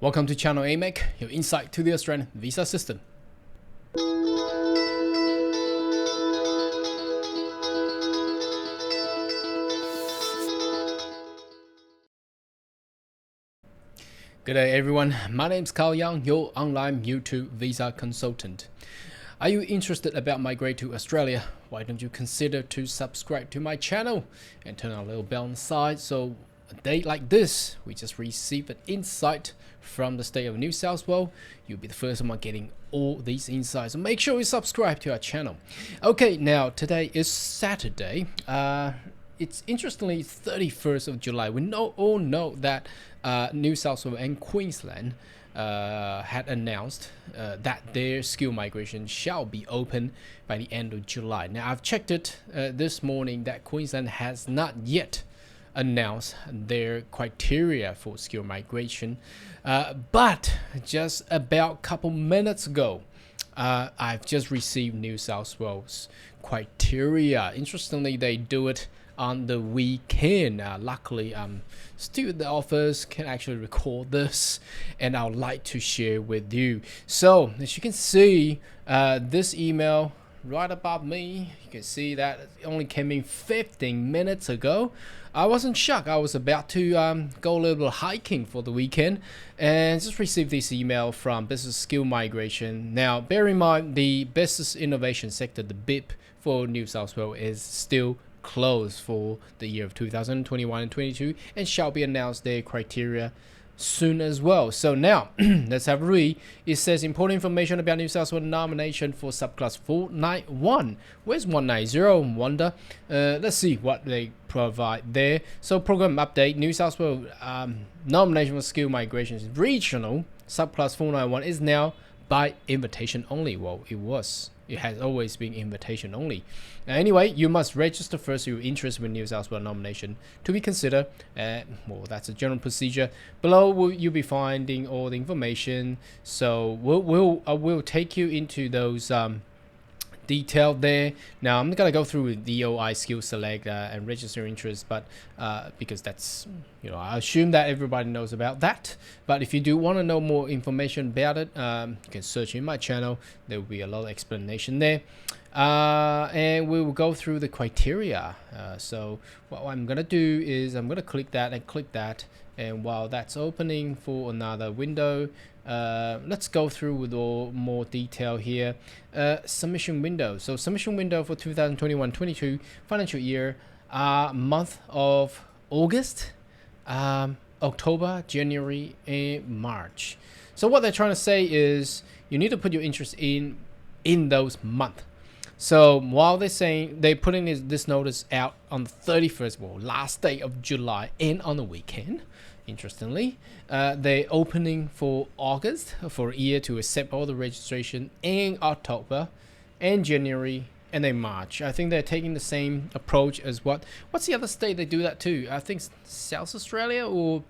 Welcome to Channel AMEC, your insight to the Australian visa system. Good day everyone, my name is Carl Young, your online YouTube visa consultant. Are you interested about migrating to Australia? Why don't you consider to subscribe to my channel and turn on a little bell on the side so a day like this, we just received an insight from the state of New South Wales. You'll be the first one getting all these insights. So make sure you subscribe to our channel. Okay, now today is Saturday. It's interestingly 31st of July. We all know that New South Wales and Queensland had announced that their skill migration shall be open by the end of July. Now I've checked it this morning that Queensland has not yet announced their criteria for skill migration, but just about a couple minutes ago I've just received New South Wales criteria. Interestingly, they do it on the weekend. Luckily I'm still at the office, can actually record this, and I'd like to share with you. So as you can see, this email right above me, you can see that it only came in 15 minutes ago. I wasn't shocked. I was about to go a little bit hiking for the weekend and just received this email from Business Skill Migration. Now bear in mind, the Business Innovation Sector, the BIP for New South Wales, is still closed for the year of 2021 and 22 and shall be announced their criteria soon as well. So now let's have a read. It says important information about New South Wales nomination for subclass 491. Where's 190? Wonder. Let's see what they provide there. So program update. New South Wales nomination for skill migration regional subclass 491 is now by invitation only. Well, it has always been invitation only. Anyway, you must register first your interest with New South Wales nomination to be considered. Well, that's a general procedure. Below, you'll be finding all the information. So we'll take you into those detail there. Now I'm gonna go through with DOI skill select and register interest, but because that's, I assume that everybody knows about that. But if you do want to know more information about it, you can search in my channel. There will be a lot of explanation there, and we will go through the criteria. So what I'm gonna do is I'm gonna click that and click that, and while that's opening for another window, let's go through with all more detail here. Submission window. So submission window for 2021-22 financial year, month of August, October, January, and March. So what they're trying to say is you need to put your interest in those months. So while they're saying they're putting this notice out on the 31st, well, last day of July, and on the weekend. Interestingly, they're opening for August for a year to accept all the registration, in October and January and then March. I think they're taking the same approach as what's the other state they do that to? I think South Australia, or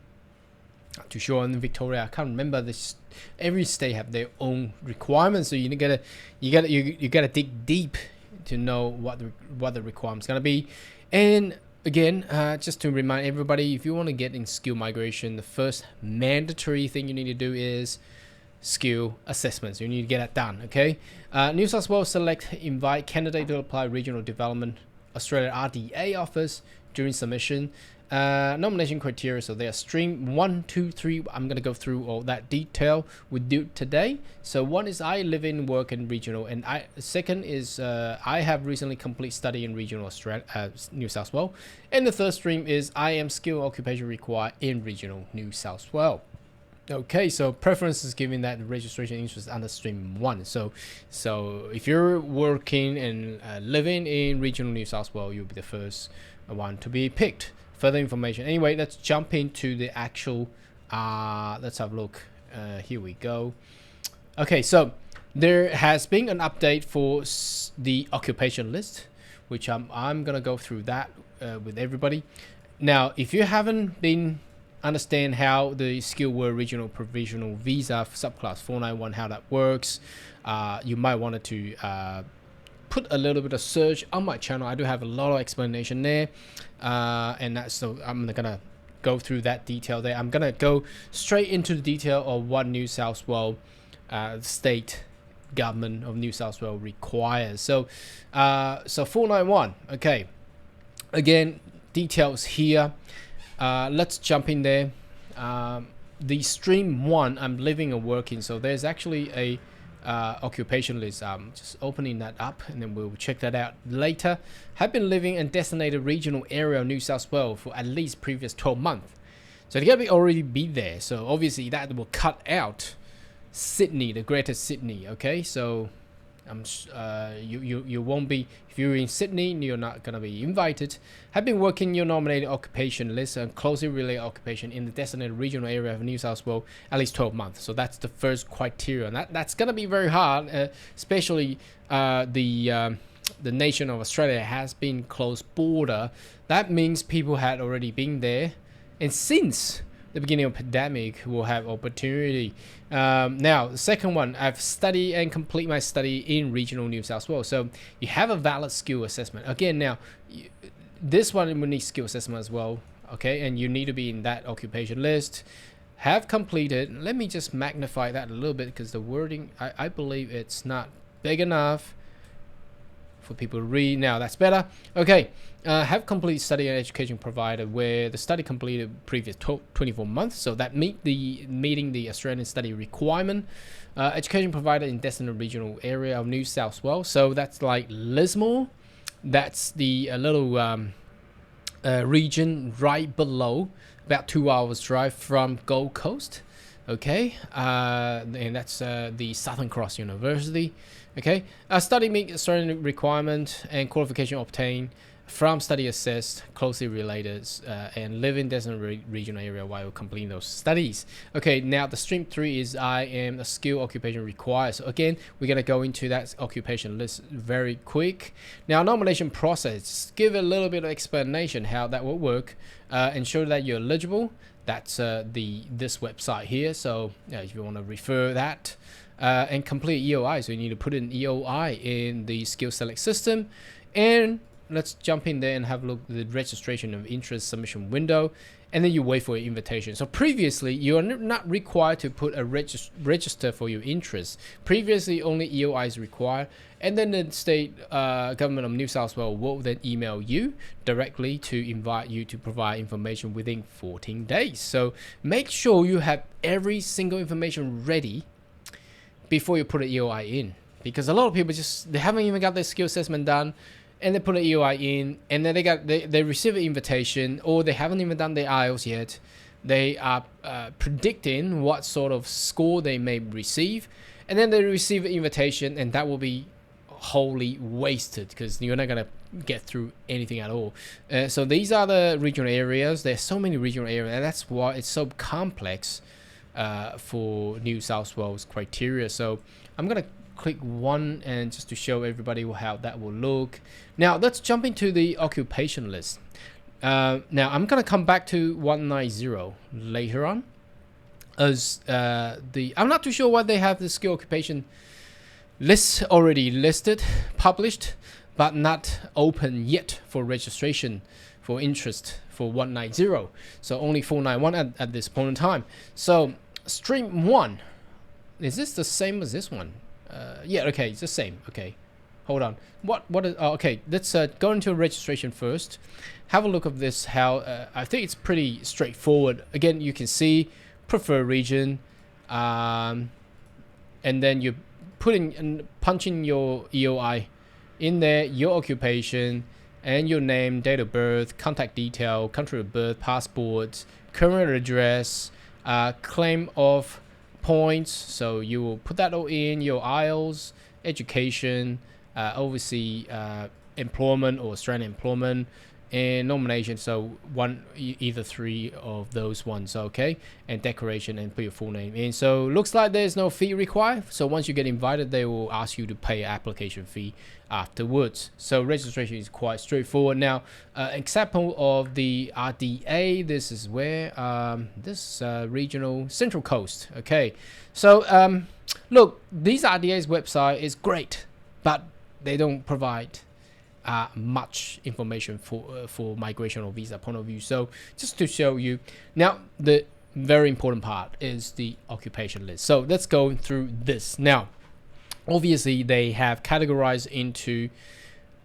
not too sure, in Victoria. I can't remember. This every state have their own requirements, so you gotta dig deep to know what the requirement's gonna be. And again, just to remind everybody, if you want to get in skill migration, the first mandatory thing you need to do is skill assessments. You need to get that done, okay? New South Wales invite candidate to apply Regional Development Australia RDA office during submission. Nomination criteria, so they are stream 1, 2, 3. I'm going to go through all that detail with you today. So one is I live in, work in regional, and second is I have recently complete study in regional Australia, New South Wales, and the third stream is I am skill occupation required in regional New South Wales. Okay, so preference is given that registration interest under stream 1. So if you're working and living in regional New South Wales, you'll be the first one to be picked. Further information. Anyway, let's jump into the actual. Let's have a look. Here we go. Okay, so there has been an update for the occupation list, which I'm gonna go through that with everybody. Now, if you haven't been understand how the skilled worker regional provisional visa subclass 491, how that works, you might want to put a little bit of search on my channel. I do have a lot of explanation there, and that's, so I'm gonna go through that detail there. I'm gonna go straight into the detail of what New South Wales state government of New South Wales requires. So 491. Okay, again, details here. Let's jump in there. The stream 1, I'm living and working. So there's actually a occupation list. I'm just opening that up, and then we'll check that out later. Have been living in designated regional area of New South Wales for at least previous 12 months. So they gotta already be there. So obviously that will cut out Sydney, the Greater Sydney. Okay, so you won't be, if you're in Sydney, you're not gonna be invited. Have been working your nominated occupation list and closely related occupation in the designated regional area of New South Wales at least 12 months. So that's the first criteria, and that's gonna be very hard, especially the nation of Australia has been closed border. That means people had already been there, and since the beginning of pandemic will have opportunity. Now, the second one, I've studied and complete my study in regional New South Wales. So you have a valid skill assessment. Again, now, this one will need skill assessment as well. Okay, and you need to be in that occupation list. Have completed. Let me just magnify that a little bit because the wording, I believe it's not big enough for people to read. Now that's better. Okay, have complete study and education provided where the study completed previous 24 months, so that meeting the Australian study requirement. Education provided in designated regional area of New South Wales, so that's like Lismore. That's the little region right below, about 2 hours drive from Gold Coast. Okay, and that's the Southern Cross University. Okay, study meet Australian requirement and qualification obtained from study assessed, closely related, and live in designated regional area while completing those studies. Okay, now the stream 3 is I am a skill occupation required. So again, we're gonna go into that occupation list very quick. Now, nomination process, just give a little bit of explanation how that will work, ensure that you're eligible. That's this website here. So if you want to refer that. And complete EOI, so you need to put in EOI in the skill select system, and let's jump in there and have a look at the registration of interest submission window, and then you wait for your invitation. So previously you are not required to put a register for your interest. Previously only EOI is required, and then the state government of New South Wales will then email you directly to invite you to provide information within 14 days. So make sure you have every single information ready before you put an EOI in, because a lot of people they haven't even got their skill assessment done, and they put an EOI in, and then they receive an invitation, or they haven't even done their IELTS yet. They are predicting what sort of score they may receive, and then they receive an invitation, and that will be wholly wasted because you're not gonna get through anything at all. So these are the regional areas. There's so many regional areas, and that's why it's so complex for New South Wales criteria. So I'm gonna click one, and just to show everybody how that will look. Now let's jump into the occupation list. Now I'm gonna come back to 190 later on, as I'm not too sure why they have the skill occupation list already listed, published, but not open yet for registration for interest for 190. So only 491 at this point in time. So stream 1, is this the same as this one? Yeah, okay, it's the same. Okay, hold on. What is okay, let's go into registration first. Have a look at this, how I think it's pretty straightforward. Again, you can see preferred region, and then you punching your EOI in there, your occupation, and your name, date of birth, contact detail, country of birth, passport, current address, claim of points. So you will put that all in, your IELTS, education, overseas employment or Australian employment, and nomination. So either 3 of those ones. Okay, and decoration, and put your full name in. So looks like there's no fee required. So once you get invited, they will ask you to pay application fee afterwards. So registration is quite straightforward. Now, example of the RDA, this is where this regional Central Coast. Okay, so look, these RDA's website is great, but they don't provide much information for migration or visa point of view. So just to show you now, the very important part is the occupation list. So let's go through this now. Obviously, they have categorized into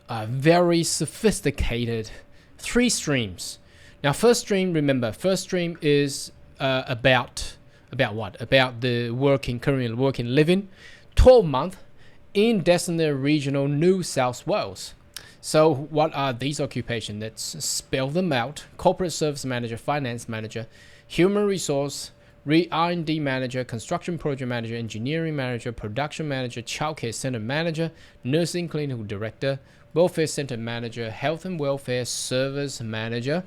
very sophisticated 3 streams. Now, first stream, remember, first stream is about what? About the currently working, living, 12 month in designated regional New South Wales. So what are these occupations? Let's spell them out. Corporate service manager, finance manager, human resource, R&D manager, construction project manager, engineering manager, production manager, childcare center manager, nursing clinical director, welfare center manager, health and welfare service manager,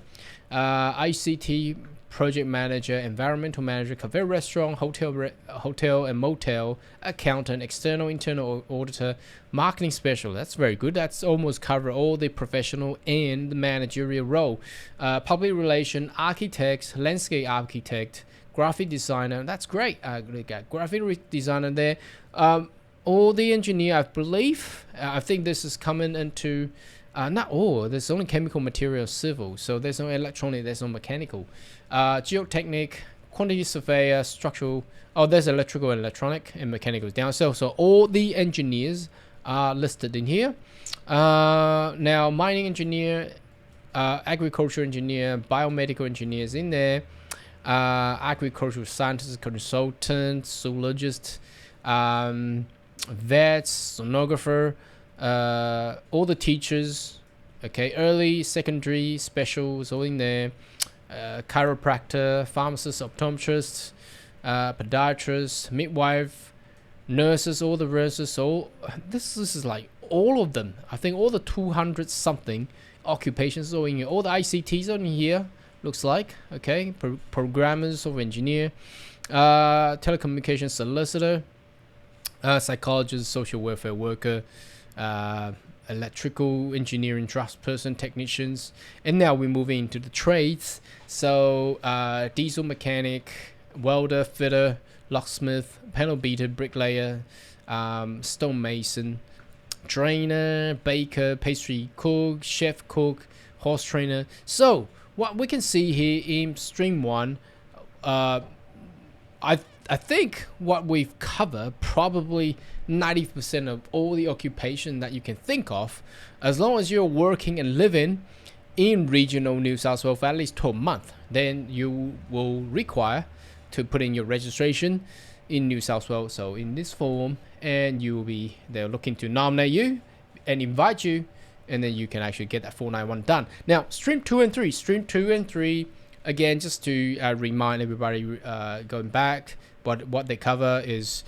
ICT project manager, environmental manager, cafe restaurant, hotel and motel, accountant, external internal auditor, marketing specialist. That's very good. That's almost cover all the professional and the managerial role. Public relation, architect, landscape architect, graphic designer. That's great. We got graphic designer there. All the engineer, I believe. I think this is coming into not all. There's only chemical, material, civil. So there's no electronic. There's no mechanical. Geotechnic, quantity surveyor, structural. Oh, there's electrical, electronic, and mechanical down. So all the engineers are listed in here. Now mining engineer, agriculture engineer, biomedical engineers in there. Agricultural scientists, consultants, zoologists, vets, sonographer, all the teachers, okay, early, secondary, specials, all in there, chiropractor, pharmacist, optometrist, podiatrist, midwife, nurses, all the nurses. All this is like all of them. I think all the 200 something occupations are in here. All the ICTs are in here. Looks like, okay, programmers or engineer, telecommunications solicitor, psychologist, social welfare worker, electrical engineering draftsperson, technicians, and now we're moving into the trades. So diesel mechanic, welder, fitter, locksmith, panel beater, bricklayer, stonemason, drainer, baker, pastry cook, chef cook, horse trainer. So what we can see here in stream 1, I think what we've covered probably 90% of all the occupation that you can think of, as long as you're working and living in regional New South Wales for at least 12 months, then you will require to put in your registration in New South Wales. So in this form, and they're looking to nominate you and invite you, and then you can actually get that 491 done. Now, stream 2 and 3, again, just to remind everybody, going back, what they cover is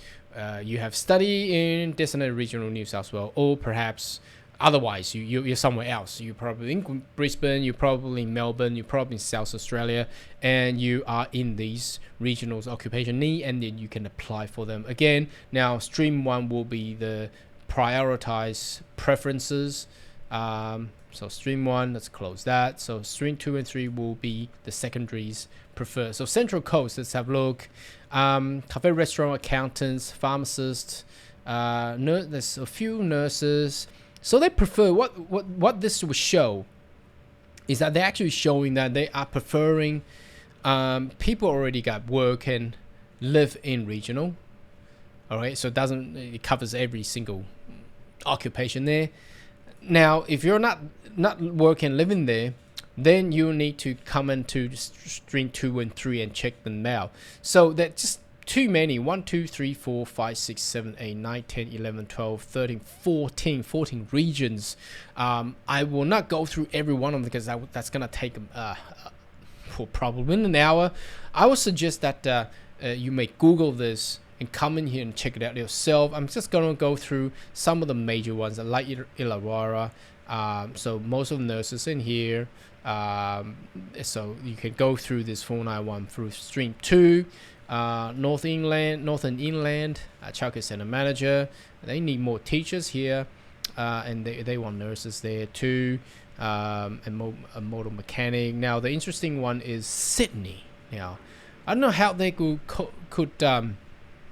you have study in designated regional New South Wales, or perhaps otherwise you're somewhere else. You're probably in Brisbane, you're probably in Melbourne, you're probably in South Australia, and you are in these regionals occupation need, and then you can apply for them. Again, now stream 1 will be the prioritized preferences. So stream 1, let's close that. So stream 2 and 3 will be the secondaries preferred. So Central Coast, let's have a look. Cafe restaurant accountants, pharmacists, there's a few nurses. So they prefer, what this will show is that they're actually showing that they are preferring people already got work and live in regional. All right, so it covers every single occupation there. Now, if you're not working, living there, then you need to come into stream 2 and 3 and check them out. So that's just too many. 1, 2, 3, 4, 5, 6, 7, 8, 9, 10, 11, 12, 13, 14 regions. I will not go through every one of them because that's going to take for probably an hour. I would suggest that you may Google this and come in here and check it out yourself. I'm just going to go through some of the major ones like Illawarra. So most of the nurses in here. So you can go through this 491 through stream 2. Northern Inland, childcare center manager. They need more teachers here, and they want nurses there too. And a motor mechanic. Now the interesting one is Sydney. Now I don't know how they could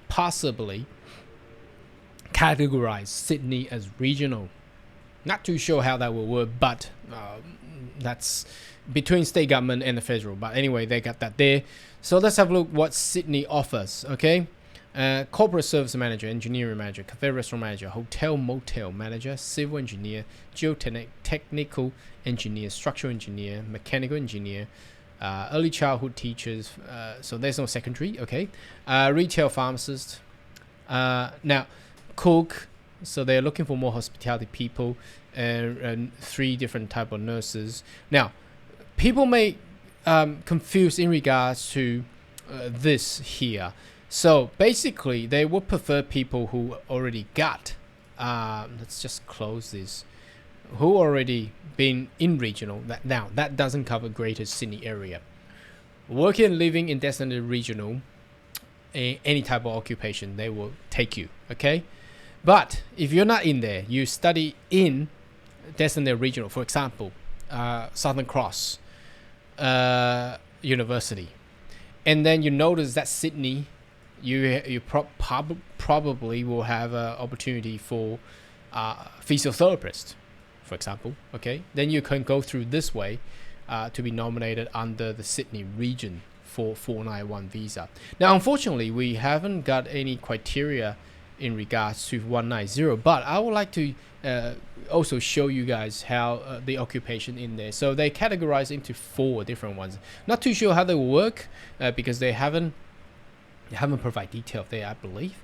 possibly categorize Sydney as regional. Not too sure how that will work, but that's between state government and the federal. But anyway, they got that there. So let's have a look what Sydney offers. Okay, corporate service manager, engineering manager, cafe restaurant manager, hotel motel manager, civil engineer, geotechnical engineer, structural engineer, mechanical engineer, early childhood teachers. So there's no secondary. Okay, retail pharmacist. Now, cook. So they're looking for more hospitality people, and 3 different type of nurses. Now, people may confuse in regards to this here. So basically, they would prefer people who already got. Let's just close this. Who already been in regional. That doesn't cover Greater Sydney area. Working and living in designated regional, any type of occupation, they will take you. Okay. But if you're not in there, you study in designated regional, for example, Southern Cross University, and then you notice that Sydney, you probably will have an opportunity for physiotherapist, for example. Okay, then you can go through this way to be nominated under the Sydney region for 491 visa. Now, unfortunately, we haven't got any criteria in regards to 190, but I would like to also show you guys how the occupation in there. So they categorize into 4 different ones. Not too sure how they will work because they haven't provided detail there, I believe.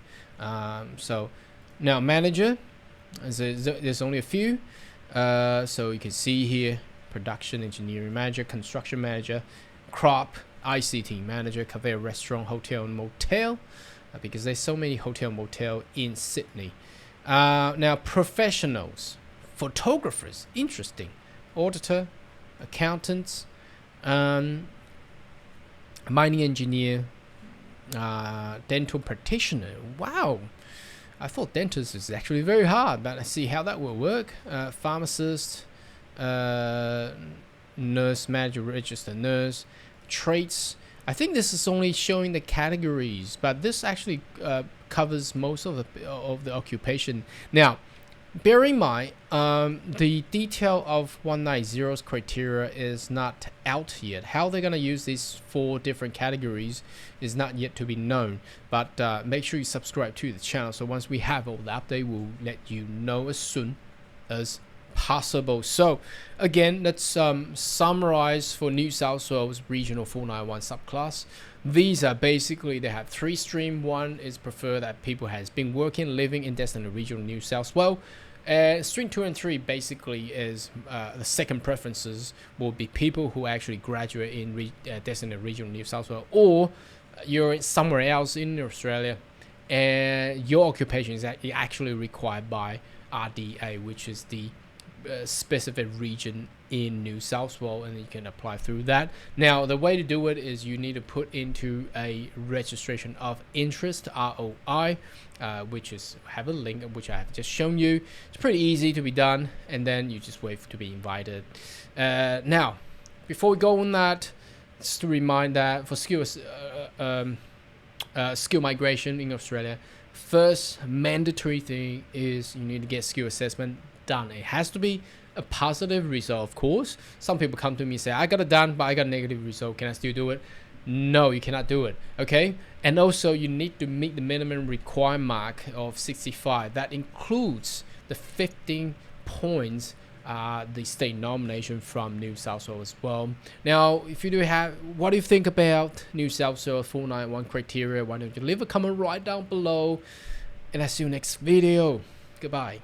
So now manager, there's only a few. So you can see here: production engineering manager, construction manager, crop, ICT manager, cafe, restaurant, hotel and motel. Because there's so many hotel motel in Sydney. Now professionals, photographers, interesting, auditor, accountants, mining engineer, dental practitioner. Wow, I thought dentist is actually very hard, but let's see how that will work. Pharmacist, nurse manager, registered nurse, traits. I think this is only showing the categories, but this actually covers most of the occupation. Now, bear in mind, the detail of 190's criteria is not out yet. How they're going to use these 4 different categories is not yet to be known. But make sure you subscribe to the channel. So once we have all the update, we'll let you know as soon as possible. So again, let's summarize for New South Wales Regional 491 subclass. These are basically, they have 3 streams. 1 is prefer that people has been working, living in designated regional New South Wales. Stream 2 and 3 basically is the second preferences will be people who actually graduate in designated regional New South Wales, or you're somewhere else in Australia and your occupation is actually required by RDA, which is the specific region in New South Wales, and you can apply through that. Now, the way to do it is you need to put into a registration of interest, ROI, which is have a link which I have just shown you. It's pretty easy to be done, and then you just wait to be invited. Now, before we go on that, just to remind that for skill migration in Australia, first mandatory thing is you need to get skill assessment done. It has to be a positive result, of course. Some people come to me and say, I got it done, but I got a negative result. Can I still do it? No, you cannot do it. Okay. And also you need to meet the minimum required mark of 65. That includes the 15 points the state nomination from New South Wales as well. Now, if you do have, what do you think about New South Wales 491 criteria? Why don't you leave a comment right down below, and I'll see you next video. Goodbye.